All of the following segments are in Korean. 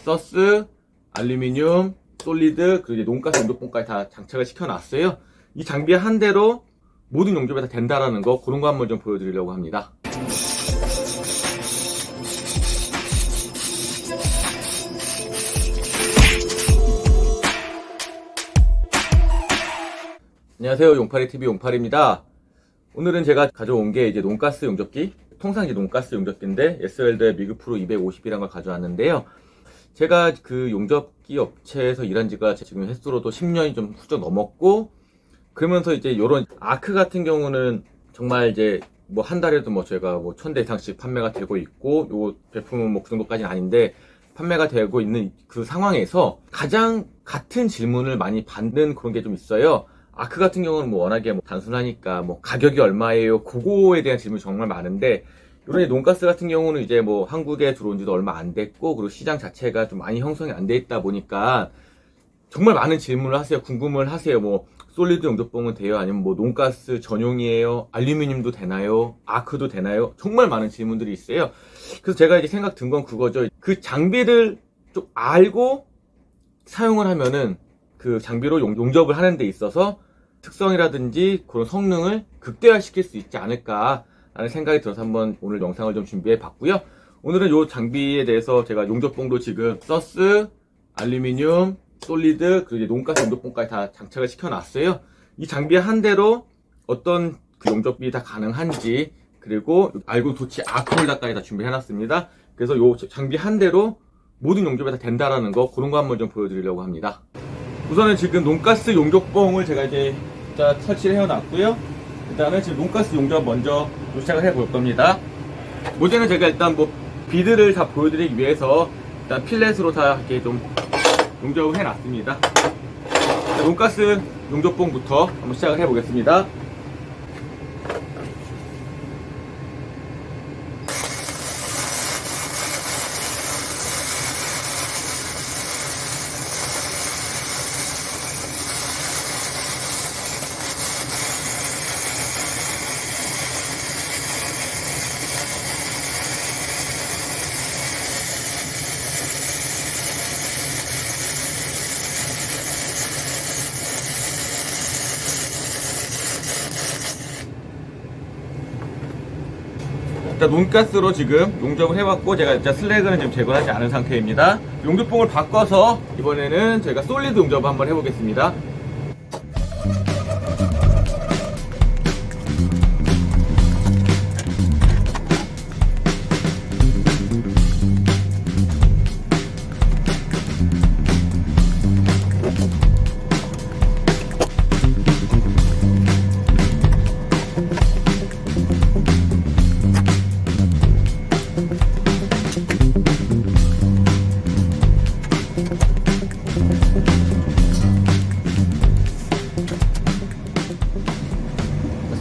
서스, 알루미늄, 솔리드, 그리고 이제 논가스 용접봉까지 다 장착을 시켜놨어요. 이 장비 한 대로 모든 용접이 다 된다라는 거, 그런 거 한번 좀 보여드리려고 합니다. 안녕하세요, 용팔이TV 용팔입니다. 오늘은 제가 가져온 게 이제 논가스 용접기, 통상 이제 논가스 용접기인데 에스웰더의 미그프로 250이라는 걸 가져왔는데요. 제가 그 용접기 업체에서 일한 지가 지금 횟수로도 10년이 좀 훌쩍 넘었고, 그러면서 이제 요런 아크 같은 경우는 정말 이제 뭐 한 달에도 뭐 저희가 뭐 1000대 이상씩 판매가 되고 있고, 요 제품은 뭐 그 정도까지는 아닌데 판매가 되고 있는 그 상황에서 가장 같은 질문을 많이 받는 그런 게 좀 있어요. 아크 같은 경우는 뭐 워낙에 뭐 단순하니까 뭐 가격이 얼마예요? 그거에 대한 질문이 정말 많은데, 요런 논가스 같은 경우는 이제 뭐 한국에 들어온 지도 얼마 안 됐고, 그리고 시장 자체가 좀 많이 형성이 안 돼 있다 보니까 정말 많은 질문을 하세요. 궁금을 하세요. 뭐 솔리드 용접봉은 돼요? 아니면 뭐 논가스 전용이에요? 알루미늄도 되나요? 아크도 되나요? 정말 많은 질문들이 있어요. 그래서 제가 이제 생각 든 건 그거죠. 그 장비를 좀 알고 사용을 하면은 그 장비로 용접을 하는 데 있어서 특성이라든지 그런 성능을 극대화시킬 수 있지 않을까라는 생각이 들어서 한번 오늘 영상을 좀 준비해 봤고요. 오늘은 이 장비에 대해서 제가 용접봉도 지금 서스, 알루미늄, 솔리드, 그리고 이제 논가스 용접봉까지 다 장착을 시켜놨어요. 이 장비 한 대로 어떤 그 용접이 다 가능한지, 그리고 알고 도치 아크홀더까지 다 준비해놨습니다. 그래서 이 장비 한 대로 모든 용접이 다 된다라는 거, 그런 거 한번 좀 보여드리려고 합니다. 우선은 지금 논가스 용접봉을 제가 이제 설치를 해놨고요. 일단은 지금 논가스 용접 먼저 시작을 해볼 겁니다. 모재는 제가 일단 뭐 비드를 다 보여드리기 위해서 일단 필렛으로 다 이렇게 좀 용접을 해놨습니다. 논가스 용접봉부터 한번 시작을 해보겠습니다. 일단 논가스로 지금 용접을 해봤고, 제가 일단 슬래그는 지금 제거하지 않은 상태입니다. 용접봉을 바꿔서 이번에는 저희가 솔리드 용접을 한번 해보겠습니다.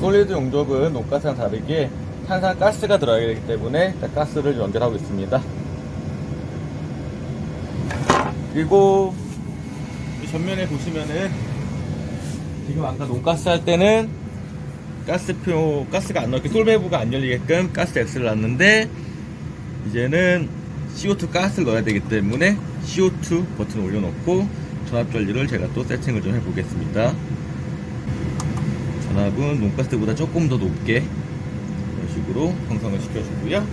솔리드 용접은 논가스랑 다르게 항상 가스가 들어가야 되기 때문에 가스를 연결하고 있습니다. 그리고 이 전면에 보시면은 지금 아까 논가스 할 때는 가스가 안 넣게 솔밸브가 안 열리게끔 가스 X를 놨는데, 이제는 CO2 가스를 넣어야 되기 때문에 CO2 버튼을 올려놓고 전압 전류를 제가 또 세팅을 좀 해보겠습니다. 전압은 논가스보다 조금 더 높게 이런 식으로 형성을 시켜주고요.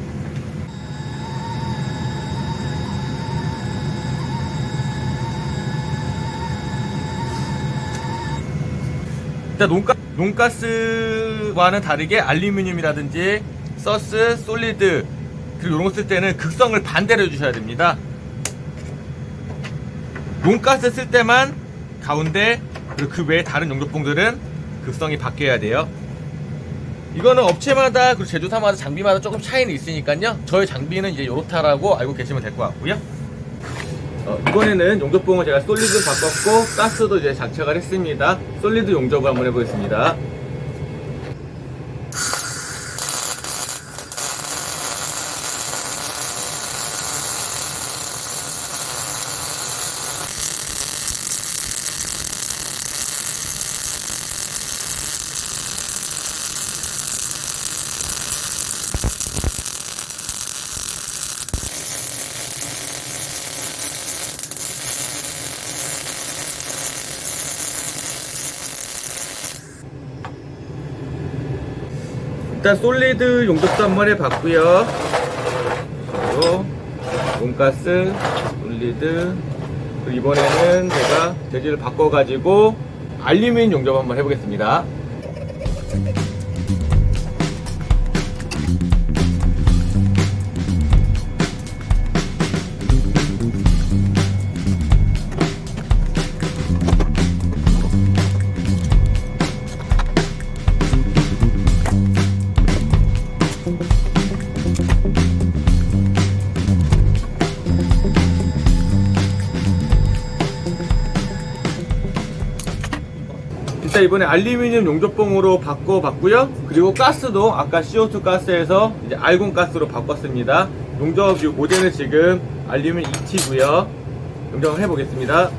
일단 논가스와는 다르게 알루미늄이라든지 서스, 솔리드, 그리고 이런 거 쓸 때는 극성을 반대로 해주셔야 됩니다. 논가스 쓸 때만 가운데, 그리고 그 외에 다른 용접봉들은 극성이 바뀌어야 돼요. 이거는 업체마다 그리고 제조사마다 장비마다 조금 차이는 있으니까요. 저희 장비는 이제 요렇다라고 알고 계시면 될 것 같고요. 이번에는 용접봉을 제가 솔리드 바꿨고 가스도 이제 장착을 했습니다. 솔리드 용접을 한번 해보겠습니다. 일단 솔리드 용접도 한번 해봤고요. 그리고 돈가스, 솔리드, 그리고 이번에는 제가 재질을 바꿔가지고 알루미늄 용접 한번 해보겠습니다. 일단 이번에 알루미늄 용접봉으로 바꿔봤고요. 그리고 가스도 아까 CO2 가스에서 이제 알곤 가스로 바꿨습니다. 용접 모델은 지금 알루미늄 2T고요. 용접을 해보겠습니다.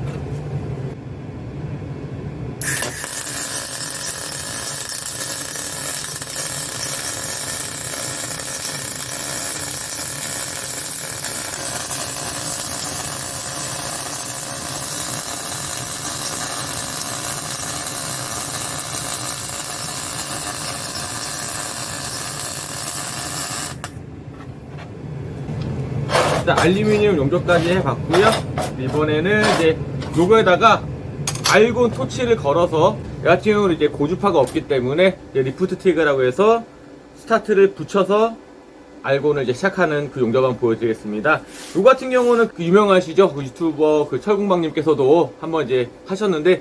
일단 알루미늄 용접까지 해봤고요. 이번에는 이제 요거에다가 알곤 토치를 걸어서 이 같은 경우는 이제 고주파가 없기 때문에 리프트 트리거라고 해서 스타트를 붙여서 알곤을 이제 시작하는 그 용접 한번 보여드리겠습니다. 요 같은 경우는 그 유명하시죠? 그 유튜버 그 철공방님께서도 한번 이제 하셨는데,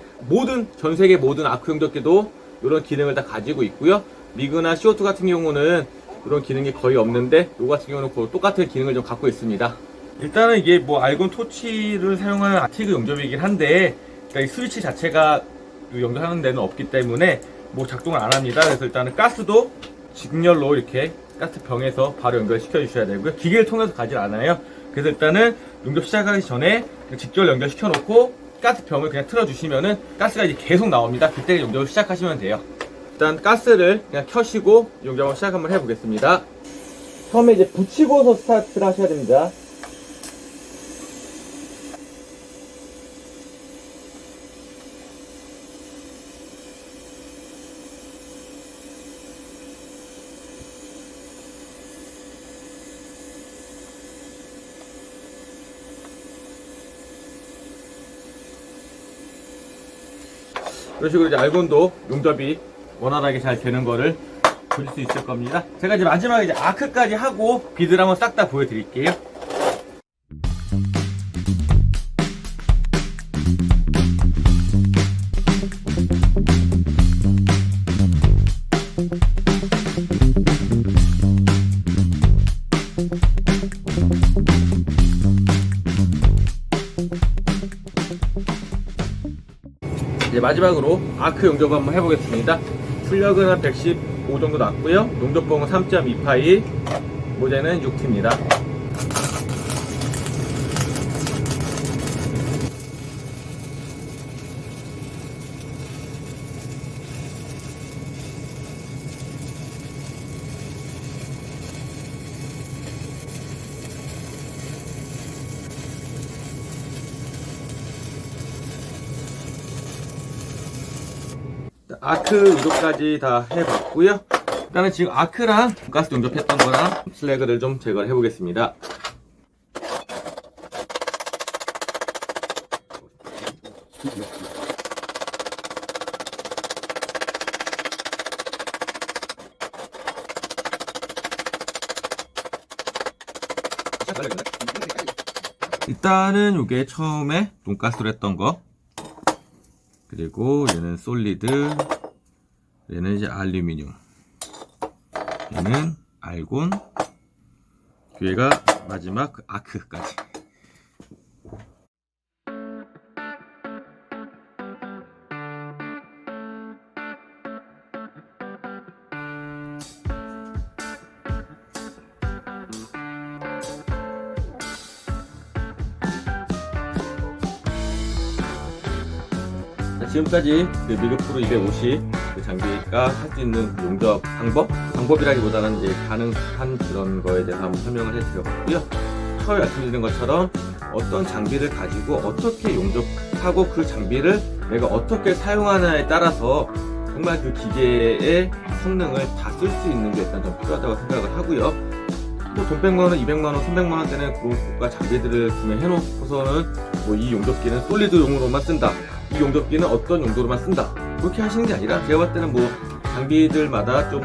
전 세계 모든 아크 용접기도 이런 기능을 다 가지고 있고요. 미그나 CO2 같은 경우는 그런 기능이 거의 없는데, 요 같은 경우는 그 똑같은 기능을 좀 갖고 있습니다. 일단은 이게 뭐 알곤 토치를 사용하는 아티그 용접이긴 한데, 그러니까 이 스위치 자체가 용접하는 데는 없기 때문에 뭐 작동을 안 합니다. 그래서 일단은 가스도 직렬로 이렇게 가스병에서 바로 연결시켜 주셔야 되고요. 기계를 통해서 가지 않아요. 그래서 일단은 용접 시작하기 전에 직접 연결시켜 놓고 가스병을 그냥 틀어 주시면은 가스가 이제 계속 나옵니다. 그때 용접을 시작하시면 돼요. 일단 가스를 그냥 켜시고 용접을 시작 한번 해보겠습니다. 처음에 이제 붙이고서 스타트를 하셔야 됩니다. 이런 식으로 이제 알곤도 용접이 원활하게 잘 되는 거를 보실 수 있을 겁니다. 제가 이제 마지막에 이제 아크까지 하고 비드를 한번 싹 다 보여드릴게요. 이제 마지막으로 아크 용접 한번 해보겠습니다. 출력은 한 115 정도 났고요. 용접봉은 3.2파이, 모재는 6T입니다. 아크 용접까지 다 해봤고요. 일단은 지금 아크랑 가스 용접했던 거랑 슬래그를 좀 제거를 해보겠습니다. 일단은 이게 처음에 돈가스로 했던 거, 그리고 얘는 솔리드, 얘는 이제 알루미늄, 얘는 알곤, 뒤에가 마지막 아크까지. 지금까지 그 미그 프로 250 그 장비가 할 수 있는 용접 방법이라기보다는 이제 가능한 그런 거에 대해서 한번 설명을 해드렸고요. 처음에 말씀드린 것처럼 어떤 장비를 가지고 어떻게 용접하고 그 장비를 내가 어떻게 사용하느냐에 따라서 정말 그 기계의 성능을 다 쓸 수 있는 게 일단 좀 필요하다고 생각을 하고요. 뭐 돈 100만원, 200만원, 300만원대는 그런 고가 장비들을 구매해놓고서는 뭐 이 용접기는 솔리드용으로만 쓴다, 이 용접기는 어떤 용도로만 쓴다, 그렇게 하시는 게 아니라, 제가 봤을 때는 뭐 장비들마다 좀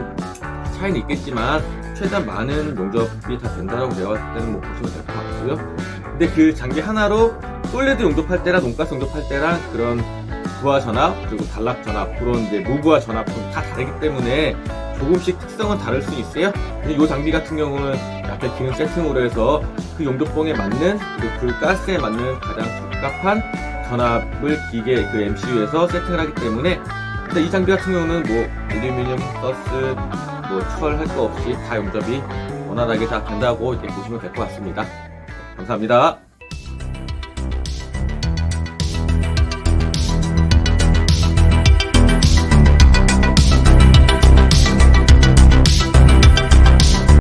차이는 있겠지만 최대한 많은 용접이 다 된다라고 제가 봤을 때는 뭐 보시면 될 것 같고요. 근데 그 장비 하나로 솔리드 용접할 때랑 논가스 용접할 때랑 그런 부하 전압 그리고 단락 전압, 그런 이제 무부하 전압 다 다르기 때문에 조금씩 특성은 다를 수 있어요. 근데 이 장비 같은 경우는 약간 기능 세팅으로 해서 그 용접봉에 맞는, 그리고 그 가스에 맞는 가장 적합한 전압을 기계 그 MCU에서 세팅을 하기 때문에, 일단 이 장비 같은 경우는 뭐 알루미늄, 서스, 뭐 철 할 거 없이 다 용접이 원활하게 다 된다고 이렇게 보시면 될 것 같습니다. 감사합니다.